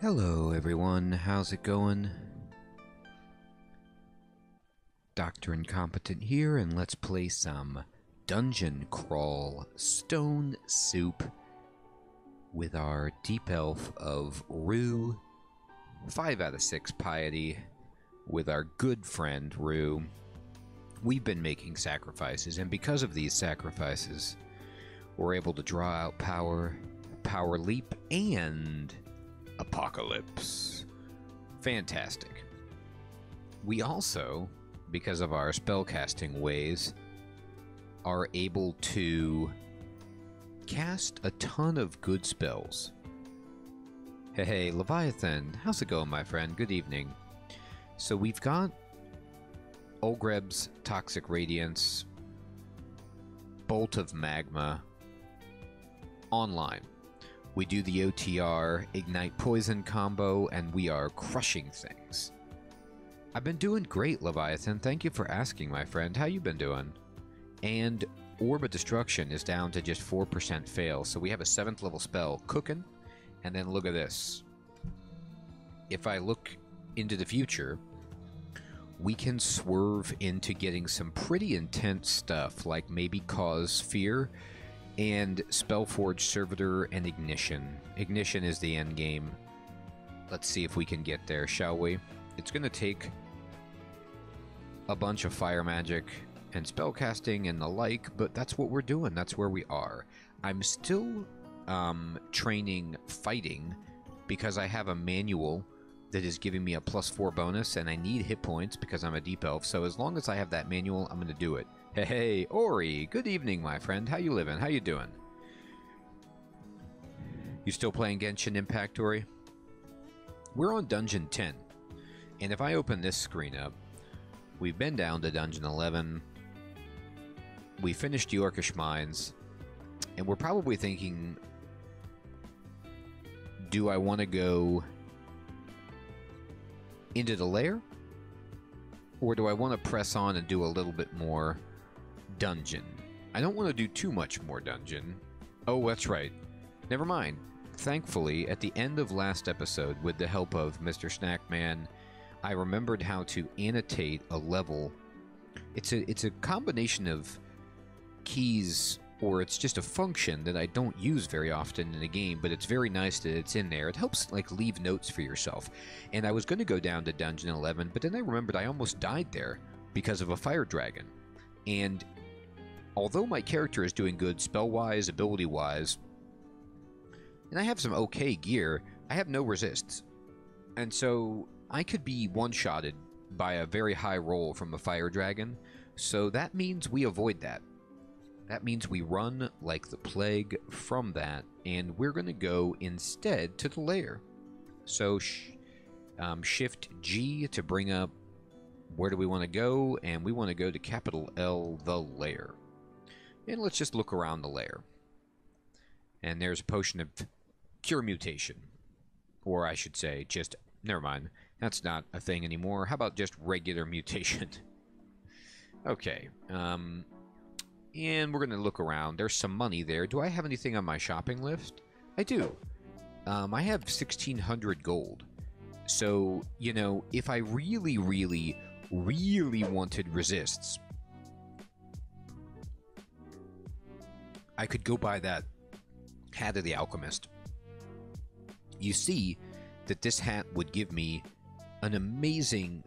Hello everyone, how's it going? Dr. Incompetent here, and let's play some Dungeon Crawl Stone Soup with our Deep Elf of Rue, 5 out of 6 Piety, with our good friend Rue. We've been making sacrifices, and because of these sacrifices, we're able to draw out power, Power Leap, and Apocalypse. Fantastic. We also, because of our spellcasting ways, are able to cast a ton of good spells. Hey, Leviathan, how's it going, my friend? Good evening. So we've got Olgreb's Toxic Radiance, Bolt of Magma online. We do the OTR Ignite Poison combo, and we are crushing things. I've been doing great, Leviathan. Thank you for asking, my friend. How you been doing? And Orb of Destruction is down to just 4% fail, so we have a 7th level spell cooking. And then look at this. If I look into the future, we can swerve into getting some pretty intense stuff, like maybe Cause Fear, and Spellforge Servitor and Ignition. Ignition is the end game. Let's see if we can get there, shall we? It's going to take a bunch of fire magic and spellcasting and the like, but that's what we're doing. That's where we are. I'm still training fighting because I have a manual that is giving me a +4 bonus, and I need hit points because I'm a deep elf. So as long as I have that manual, I'm going to do it. Hey, Ori, good evening, my friend. How you living? How you doing? You still playing Genshin Impact, Ori? We're on Dungeon 10, and if I open this screen up, we've been down to Dungeon 11, we finished Yorkish Mines, and we're probably thinking, do I want to go into the lair? Or do I want to press on and do a little bit more dungeon? I don't want to do too much more dungeon. Oh, that's right. Never mind. Thankfully, at the end of last episode, with the help of Mr. Snackman, I remembered how to annotate a level. It's a combination of keys, or it's just a function that I don't use very often in the game, but it's very nice that it's in there. It helps, like, leave notes for yourself. And I was going to go down to Dungeon 11, but then I remembered I almost died there because of a fire dragon. And although my character is doing good spell-wise, ability-wise, and I have some okay gear, I have no resists. And so I could be one-shotted by a very high roll from a fire dragon, so that means we avoid that. That means we run like the plague from that, and we're going to go instead to the lair. So Shift G to bring up where do we want to go, and we want to go to capital L, the lair. And let's just look around the lair. And there's a potion of cure mutation. Or I should say, just, never mind, that's not a thing anymore. How about just regular mutation? Okay, and we're going to look around. There's some money there. Do I have anything on my shopping list? I do. I have 1,600 gold. So, you know, if I really wanted resists, I could go buy that Hat of the Alchemist. You see that this hat would give me an amazing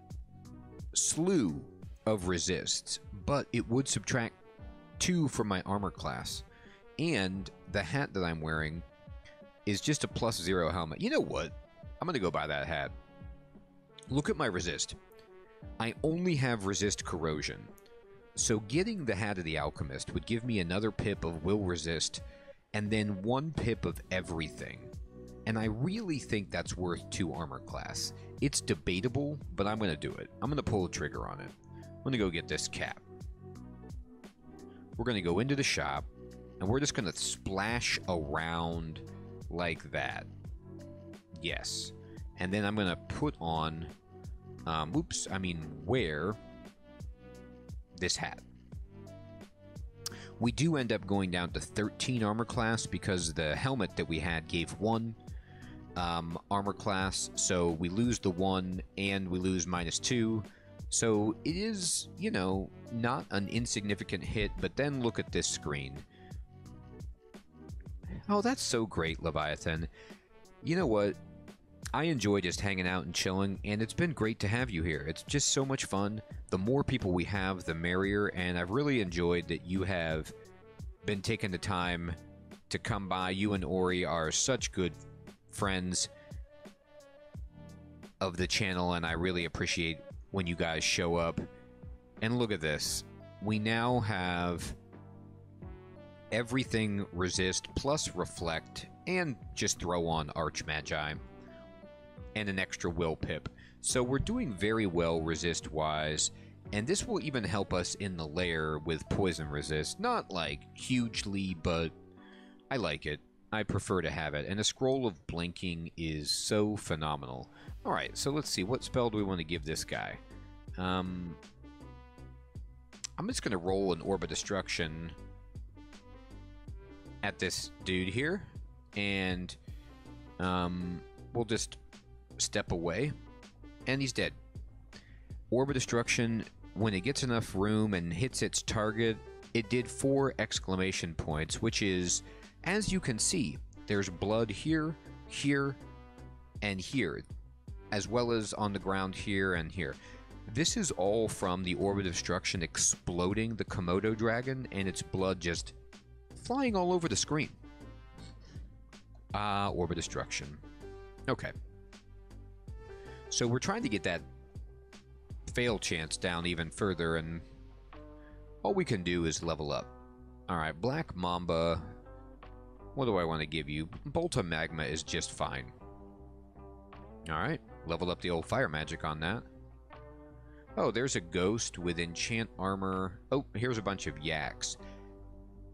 slew of resists, but it would subtract 2 from my armor class, and the hat that I'm wearing is just a +0 helmet. You know what? I'm gonna go buy that hat. Look at my resist. I only have resist corrosion, so getting the Hat of the Alchemist would give me another pip of will resist, and then 1 pip of everything. And I really think that's worth 2 armor class. It's debatable, but I'm gonna do it. I'm gonna pull the trigger on it. I'm gonna go get this cap. We're going to go into the shop, and we're just going to splash around like that. Yes. And then I'm going to put on, wear this hat. We do end up going down to 13 armor class because the helmet that we had gave 1, armor class, so we lose the 1 and we lose -2. So it is, you know, not an insignificant hit, but then look at this screen. Oh, that's so great, Leviathan. You know what? I enjoy just hanging out and chilling, and it's been great to have you here. It's just so much fun. The more people we have, the merrier, and I've really enjoyed that you have been taking the time to come by. You and Ori are such good friends of the channel, and I really appreciate when you guys show up. And look at this. We now have everything resist plus reflect, and just throw on Archmagi and an extra will pip. So we're doing very well resist wise, and this will even help us in the lair with poison resist. Not like hugely, but I like it. I prefer to have it. And a scroll of blinking is so phenomenal. Alright, so let's see. What spell do we want to give this guy? I'm just going to roll an Orb of Destruction at this dude here. And we'll just step away. And he's dead. Orb of Destruction, when it gets enough room and hits its target, it did 4 exclamation points, which is, as you can see, there's blood here, here, and here, as well as on the ground here and here. This is all from the Orb of Destruction exploding the Komodo dragon, and its blood just flying all over the screen. Orb of Destruction. Okay. So we're trying to get that fail chance down even further, and all we can do is level up. Alright, Black Mamba. What do I want to give you? Bolt of Magma is just fine. Alright, level up the old fire magic on that. Oh, there's a ghost with enchant armor. Oh, here's a bunch of yaks.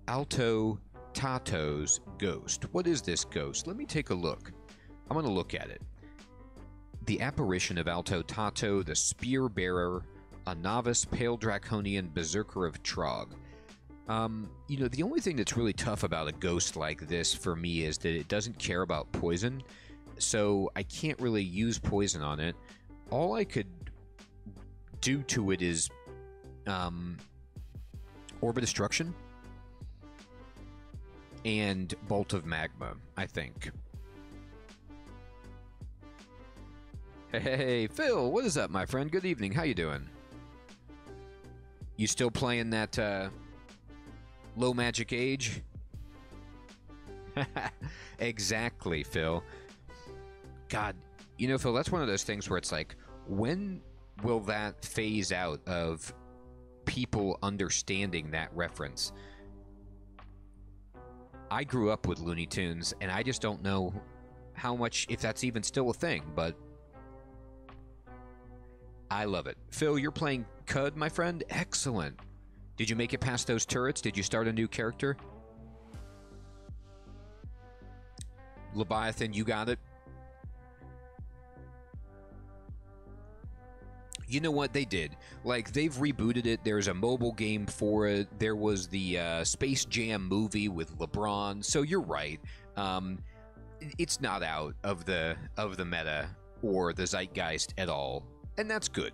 Alto Tato's ghost. What is this ghost? Let me take a look. I'm going to look at it. The apparition of Alto Tato, the spear bearer, a novice pale draconian berserker of Trog. You know, the only thing that's really tough about a ghost like this for me is that it doesn't care about poison, so I can't really use poison on it. All I could do to it is Orb of Destruction and Bolt of Magma, I think. Hey, Phil, what is up, my friend? Good evening. How you doing? You still playing that low magic age? Exactly, Phil. God, you know, Phil, that's one of those things where it's like, when will that phase out of people understanding that reference? I grew up with Looney Tunes, and I just don't know how much, if that's even still a thing, but I love it. Phil, you're playing Cud, my friend? Excellent. Did you make it past those turrets? Did you start a new character? Leviathan, you got it? You know what? They did. Like, they've rebooted it. There's a mobile game for it. There was the Space Jam movie with LeBron. So you're right. It's not out of the meta or the zeitgeist at all. And that's good.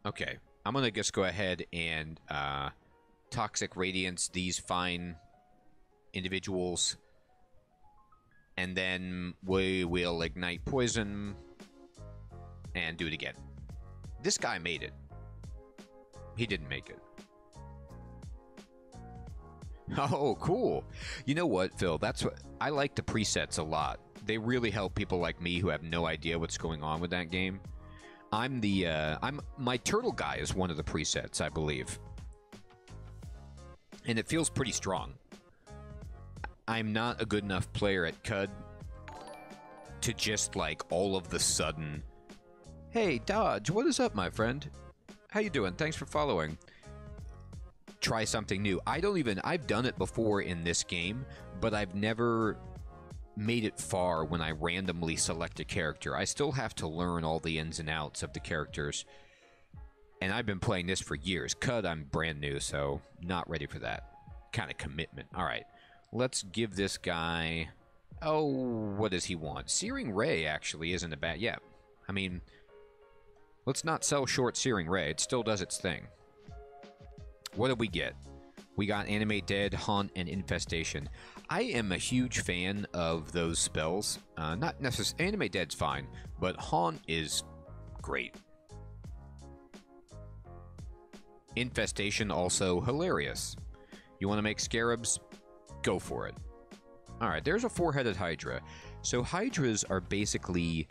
Okay, I'm going to just go ahead and Toxic Radiance these fine individuals. And then we will ignite poison and do it again. This guy made it. He didn't make it. Oh, cool. You know what, Phil? That's what I like, the presets a lot. They really help people like me who have no idea what's going on with that game. My turtle guy is one of the presets, I believe. And it feels pretty strong. I'm not a good enough player at Cud to just, like, all of the sudden, hey, Dodge, what is up, my friend? How you doing? Thanks for following. Try something new. I've done it before in this game, but I've never made it far when I randomly select a character. I still have to learn all the ins and outs of the characters. And I've been playing this for years. Cud, I'm brand new, so not ready for that kind of commitment. All right. Let's give this guy... Oh, what does he want? Searing Ray actually isn't a bad... Yeah, I mean, let's not sell short Searing Ray. It still does its thing. What did we get? We got Animate Dead, Haunt, and Infestation. I am a huge fan of those spells. Not necessarily... Animate Dead's fine, but Haunt is great. Infestation also hilarious. You want to make scarabs? Go for it. Alright, there's a four-headed Hydra. So Hydras are basically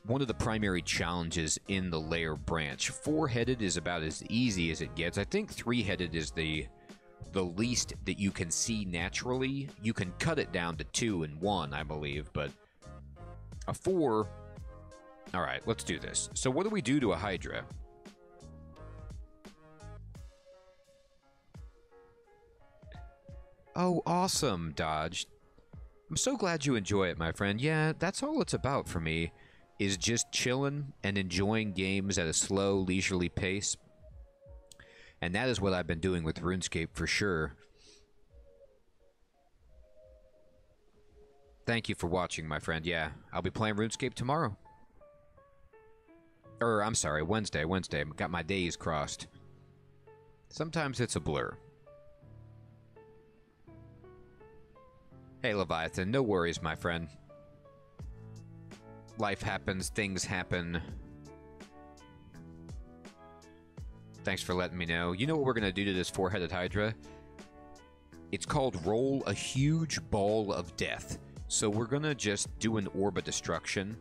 one of the primary challenges in the lair branch. Four-headed is about as easy as it gets. I think three-headed is the least that you can see naturally. You can cut it down to 2 and 1, I believe, but a 4... Alright, let's do this. So what do we do to a Hydra? Oh, awesome, Dodge. I'm so glad you enjoy it, my friend. Yeah, that's all it's about for me, is just chilling and enjoying games at a slow, leisurely pace. And that is what I've been doing with RuneScape for sure. Thank you for watching, my friend. Yeah, I'll be playing RuneScape tomorrow. Or, I'm sorry, Wednesday. Got my days crossed. Sometimes it's a blur. Hey, Leviathan, no worries, my friend. Life happens, things happen. Thanks for letting me know. You know what we're going to do to this four-headed Hydra? It's called Roll a Huge Ball of Death. So we're going to just do an Orb of Destruction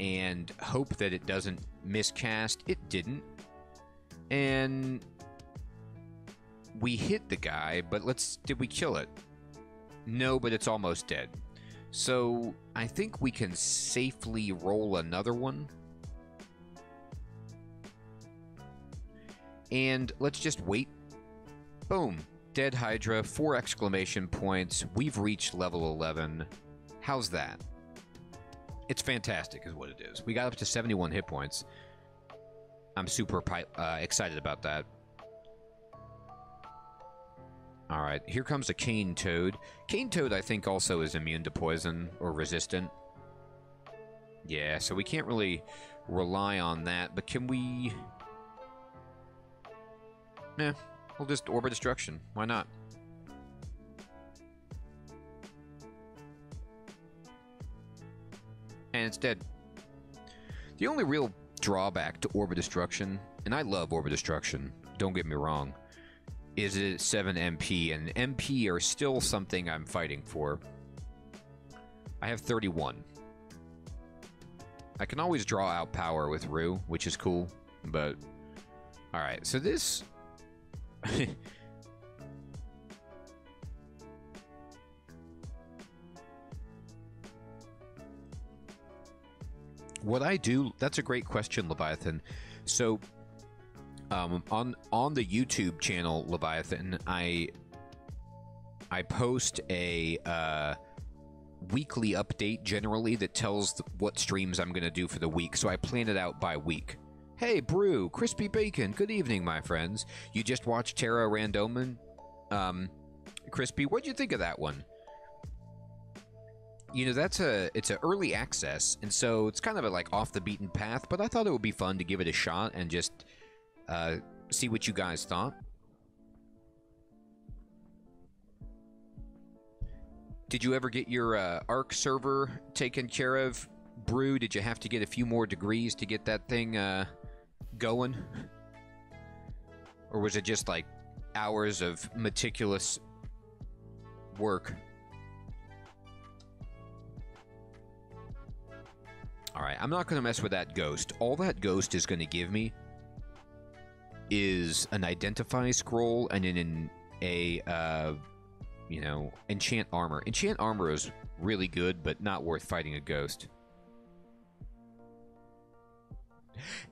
and hope that it doesn't miscast. It didn't. And we hit the guy, but did we kill it? No, but it's almost dead. So I think we can safely roll another one. And let's just wait. Boom. Dead Hydra, 4 exclamation points. We've reached level 11. How's that? It's fantastic is what it is. We got up to 71 hit points. I'm super excited about that. Alright, here comes a Cane Toad. Cane Toad, I think, also is immune to poison or resistant. Yeah, so we can't really rely on that, but can we... Nah, we'll just Orb of Destruction. Why not? And it's dead. The only real drawback to Orb of Destruction, and I love Orb of Destruction, don't get me wrong, is it 7 MP, and MP are still something I'm fighting for. I have 31. I can always draw out power with Rue, which is cool, but... Alright, so this... What I do... That's a great question, Leviathan. So... on the YouTube channel Leviathan, I post a weekly update generally that tells what streams I'm going to do for the week, so I plan it out by week. Hey, Brew, Crispy Bacon, good evening, my friends. You just watched Terra Randomin? Crispy, what'd you think of that one? You know, it's a early access, and so it's kind of a, like, off the beaten path, but I thought it would be fun to give it a shot and just... see what you guys thought. Did you ever get your ARC server taken care of, Brew? Did you have to get a few more degrees to get that thing going? Or was it just like hours of meticulous work? Alright, I'm not going to mess with that ghost. All that ghost is going to give me is an identify scroll and you know, enchant armor. Enchant armor is really good, but not worth fighting a ghost.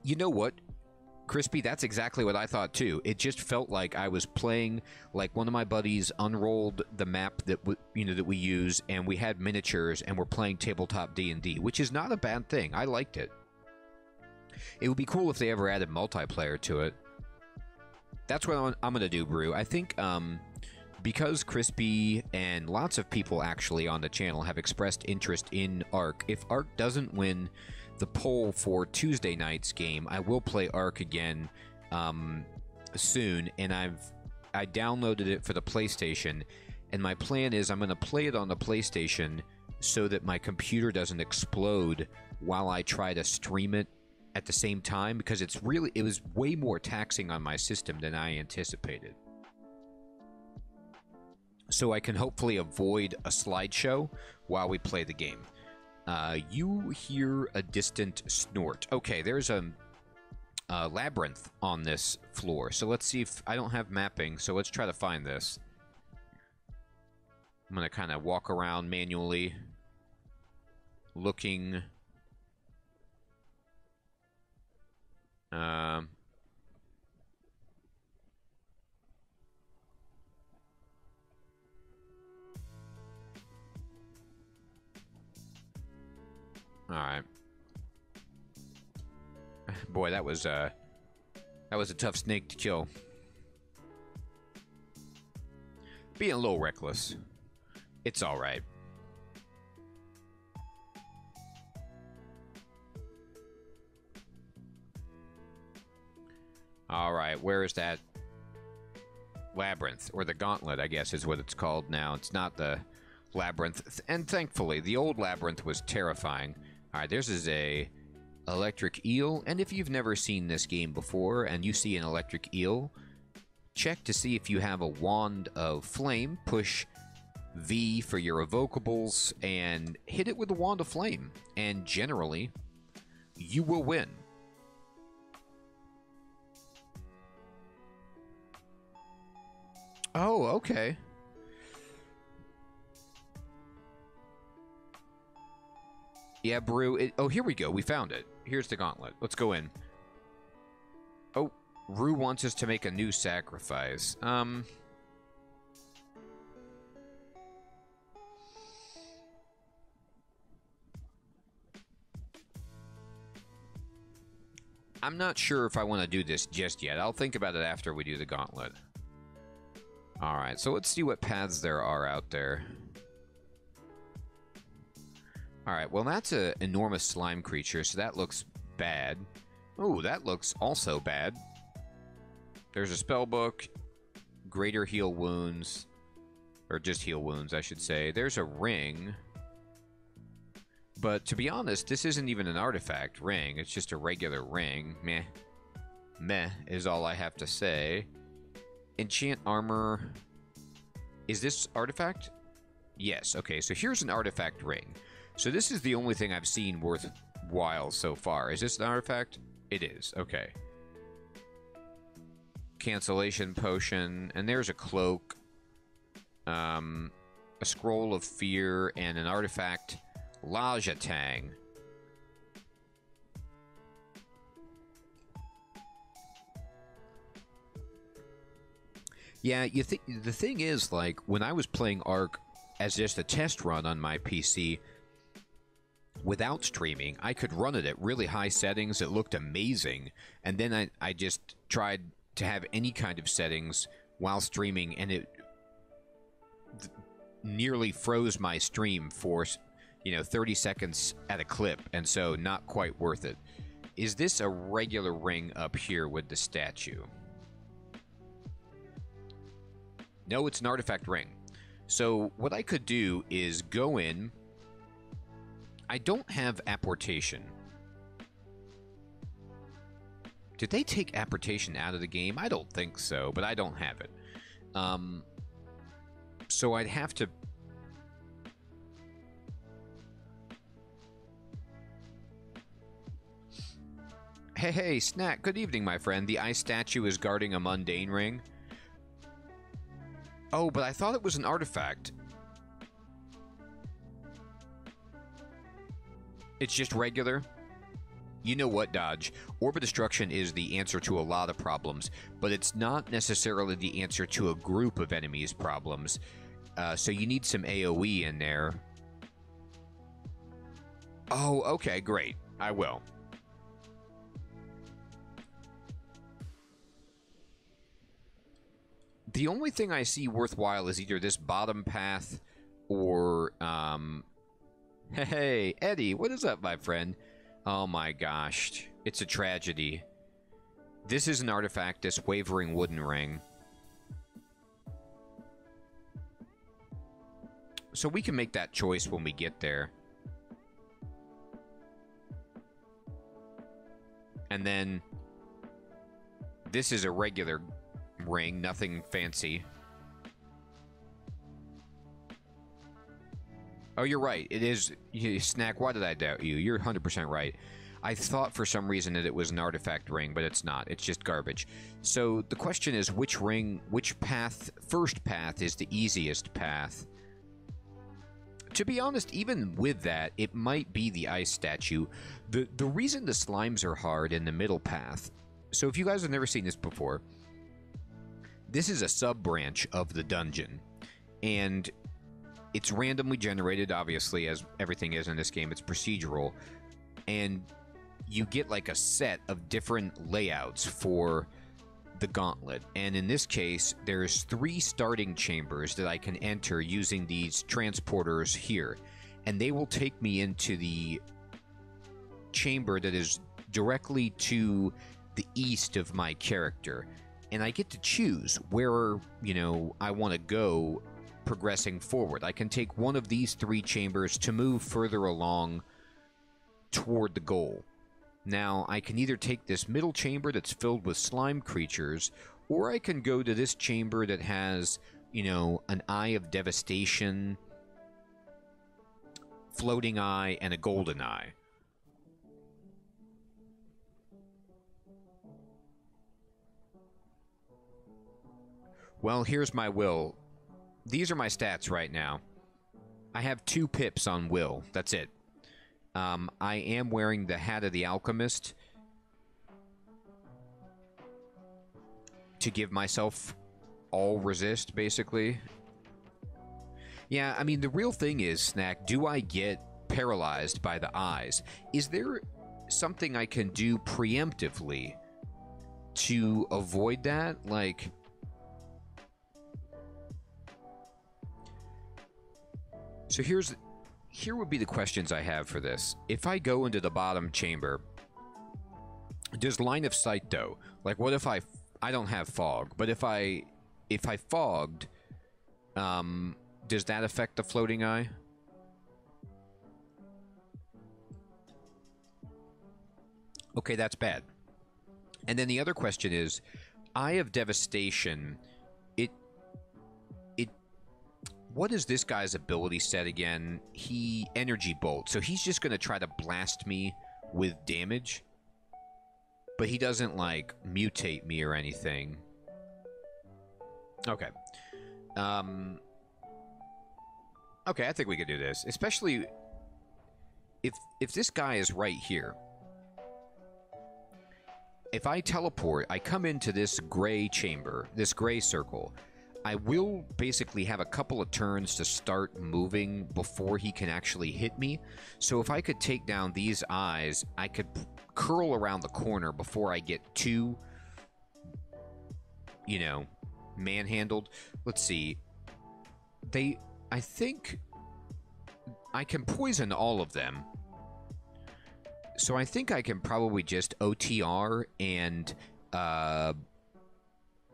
You know what, Crispy? That's exactly what I thought too. It just felt like I was playing, like one of my buddies unrolled the map that that we use, and we had miniatures, and we're playing tabletop D&D, which is not a bad thing. I liked it. It would be cool if they ever added multiplayer to it. That's what I'm going to do, Brew. I think because Crispy and lots of people actually on the channel have expressed interest in Ark, if Ark doesn't win the poll for Tuesday night's game, I will play Ark again soon, and I downloaded it for the PlayStation, and my plan is I'm going to play it on the PlayStation so that my computer doesn't explode while I try to stream it at the same time, because it was way more taxing on my system than I anticipated. So I can hopefully avoid a slideshow while we play the game. You hear a distant snort. Okay, there's a labyrinth on this floor. So let's see if... I don't have mapping, so let's try to find this. I'm going to kind of walk around manually, looking... Alright. Boy, that was a tough snake to kill. Being a little reckless. It's alright. Alright, where is that labyrinth? Or the gauntlet, I guess, is what it's called now. It's not the labyrinth. And thankfully, the old labyrinth was terrifying. Alright, this is a electric eel. And if you've never seen this game before and you see an electric eel, check to see if you have a wand of flame. Push V for your evocables and hit it with the wand of flame. And generally, you will win. Oh, okay. Yeah, Brew. Oh, here we go. We found it. Here's the gauntlet. Let's go in. Oh, Rue wants us to make a new sacrifice. I'm not sure if I want to do this just yet. I'll think about it after we do the gauntlet. Alright, so let's see what paths there are out there. Alright, well that's an enormous slime creature, so that looks bad. Oh, that looks also bad. There's a spell book, greater heal wounds, or just heal wounds, I should say. There's a ring. But to be honest, this isn't even an artifact ring, it's just a regular ring. Meh. Meh is all I have to say. Enchant armor. Is this artifact? Yes, okay, so here's an artifact ring. So this is the only thing I've seen worthwhile so far. Is this an artifact? It is, okay. Cancellation potion, and there's a cloak. A scroll of fear, and an artifact. Lajatang. Yeah, the thing is, like, when I was playing Ark as just a test run on my PC, without streaming, I could run it at really high settings. It looked amazing. And then I just tried to have any kind of settings while streaming, and it nearly froze my stream for, 30 seconds at a clip, and so not quite worth it. Is this a regular ring up here with the statue? No, it's an artifact ring. So what I could do is go in. I don't have apportation. Did they take apportation out of the game? I don't think so, but I don't have it. So I'd have to... Hey, Snack, good evening, my friend. The ice statue is guarding a mundane ring. Oh, but I thought it was an artifact. It's just regular? You know what, Dodge? Orb of Destruction is the answer to a lot of problems, but it's not necessarily the answer to a group of enemies' problems. So you need some AoE in there. Oh, okay, great. I will. The only thing I see worthwhile is either this bottom path or, Hey, Eddie, what is up, my friend? Oh my gosh, it's a tragedy. This is an artifact, this wavering wooden ring. So we can make that choice when we get there. And then this is a regular ring, nothing fancy. Oh, you're right. It is... Snack, why did I doubt you? You're 100% right. I thought for some reason that it was an artifact ring, but it's not. It's just garbage. So the question is, which ring, which path, first path is the easiest path? To be honest, even with that, it might be the ice statue. The reason the slimes are hard in the middle path... So if you guys have never seen this before, this is a sub-branch of the dungeon. And it's randomly generated, obviously, as everything is in this game. It's procedural. And you get like a set of different layouts for the gauntlet. And in this case, there's 3 starting chambers that I can enter using these transporters here. And they will take me into the chamber that is directly to the east of my character. And I get to choose where, you know, I want to go progressing forward. I can take one of these 3 chambers to move further along toward the goal. Now, I can either take this middle chamber that's filled with slime creatures, or I can go to this chamber that has, you know, an Eye of Devastation, Floating Eye, and a Golden Eye. Well, here's my will. These are my stats right now. I have 2 pips on will. That's it. I am wearing the Hat of the Alchemist to give myself all resist, basically. Yeah, I mean, the real thing is, Snack, do I get paralyzed by the eyes? Is there something I can do preemptively to avoid that? Like... So here would be the questions I have for this. If I go into the bottom chamber, does line of sight though? Like, what if I don't have fog, but if I fogged, does that affect the floating eye? Okay, that's bad. And then the other question is, Eye of Devastation. What is this guy's ability set again? He Energy Bolt. So he's just going to try to blast me with damage. But he doesn't, like, mutate me or anything. Okay. Okay, I think we could do this. Especially if this guy is right here. If I teleport, I come into this gray chamber, this gray circle. I will basically have a couple of turns to start moving before he can actually hit me. So if I could take down these eyes, I could curl around the corner before I get too, you know, manhandled. Let's see. I think I can poison all of them. So I think I can probably just OTR and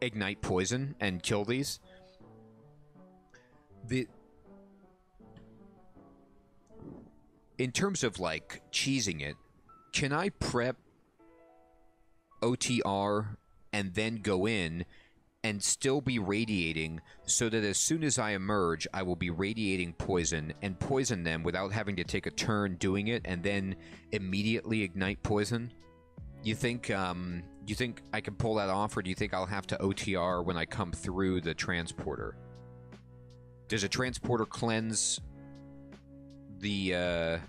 ignite poison and kill these. In terms of, like, cheesing it, can I prep OTR and then go in and still be radiating so that as soon as I emerge, I will be radiating poison and poison them without having to take a turn doing it and then immediately ignite poison? You think I can pull that off, or do you think I'll have to OTR when I come through the transporter? Does a transporter cleanse the,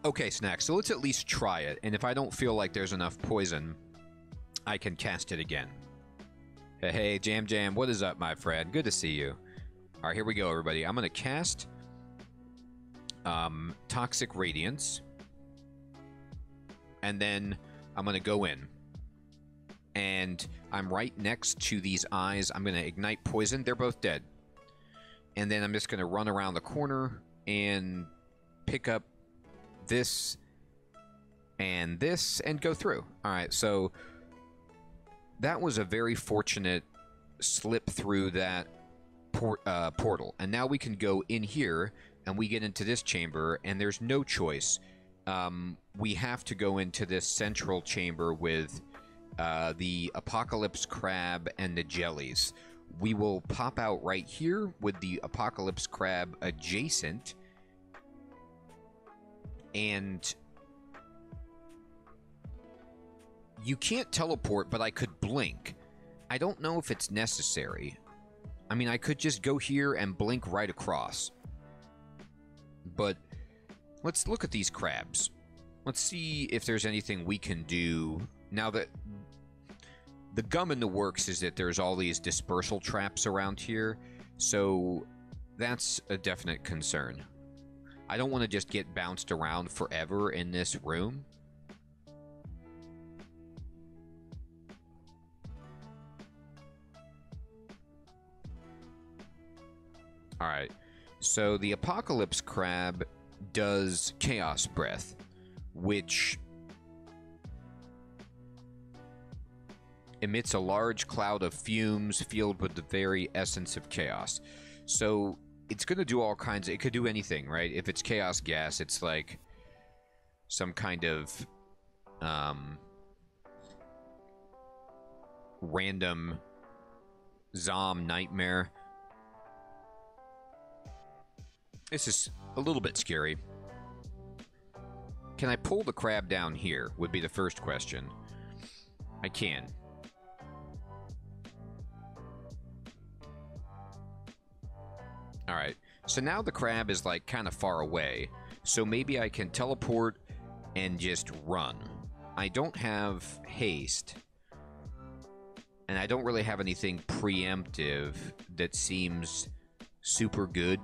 Okay, Snack, so let's at least try it, and if I don't feel like there's enough poison, I can cast it again. Hey, Jam Jam, what is up, my friend? Good to see you. Alright, here we go, everybody. I'm gonna cast Toxic Radiance. and then I'm going to go in. And I'm right next to these eyes. I'm going to ignite poison. They're both dead. And then I'm just going to run around the corner and pick up this and this and go through. All right, so that was a very fortunate slip through that portal. And now we can go in here and we get into this chamber, and there's no choice. We have to go into this central chamber with the Apocalypse Crab and the jellies. We will pop out right here with the Apocalypse Crab adjacent. And you can't teleport, but I could blink. I don't know if it's necessary. I mean, I could just go here and blink right across. But let's look at these crabs. Let's see if there's anything we can do. Now that the gum in the works is that there's all these dispersal traps around here, so that's a definite concern. I don't want to just get bounced around forever in this room. Alright, so the Apocalypse Crab does Chaos Breath, which emits a large cloud of fumes filled with the very essence of chaos. So it's going to do all kinds of... It could do anything, right? If it's chaos gas, it's like some kind of random Zom nightmare. This is a little bit scary. Can I pull the crab down here? Would be the first question. I can. Alright, so now the crab is like kind of far away, so maybe I can teleport and just run. I don't have haste, and I don't really have anything preemptive that seems super good.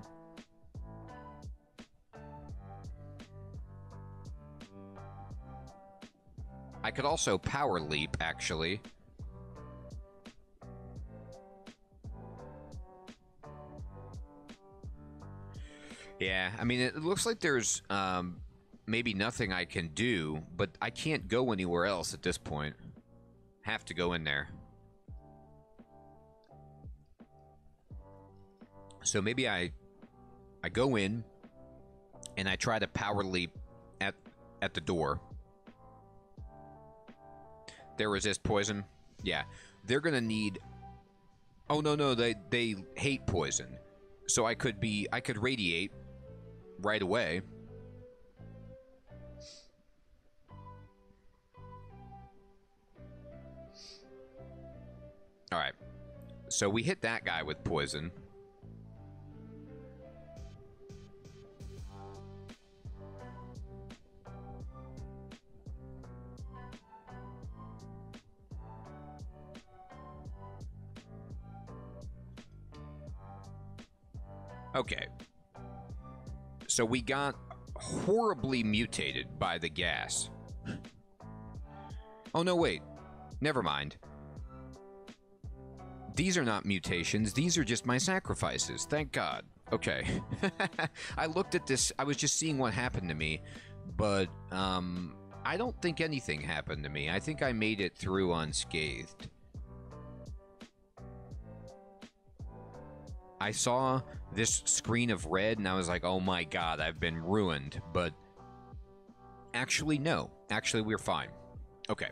I could also power leap, actually. Yeah, I mean, it looks like there's maybe nothing I can do, but I can't go anywhere else at this point. Have to go in there. So maybe I go in and I try to power leap at the door. They resist poison. Yeah, they're gonna need... Oh no, they hate poison. So I could radiate right away. Alright. So we hit that guy with poison. Okay. So we got horribly mutated by the gas. Oh, no, wait. Never mind. These are not mutations. These are just my sacrifices. Thank God. Okay. I looked at this. I was just seeing what happened to me. But, I don't think anything happened to me. I think I made it through unscathed. I saw this screen of red and I was like, oh my God, I've been ruined. But actually, no. Actually, we're fine. Okay.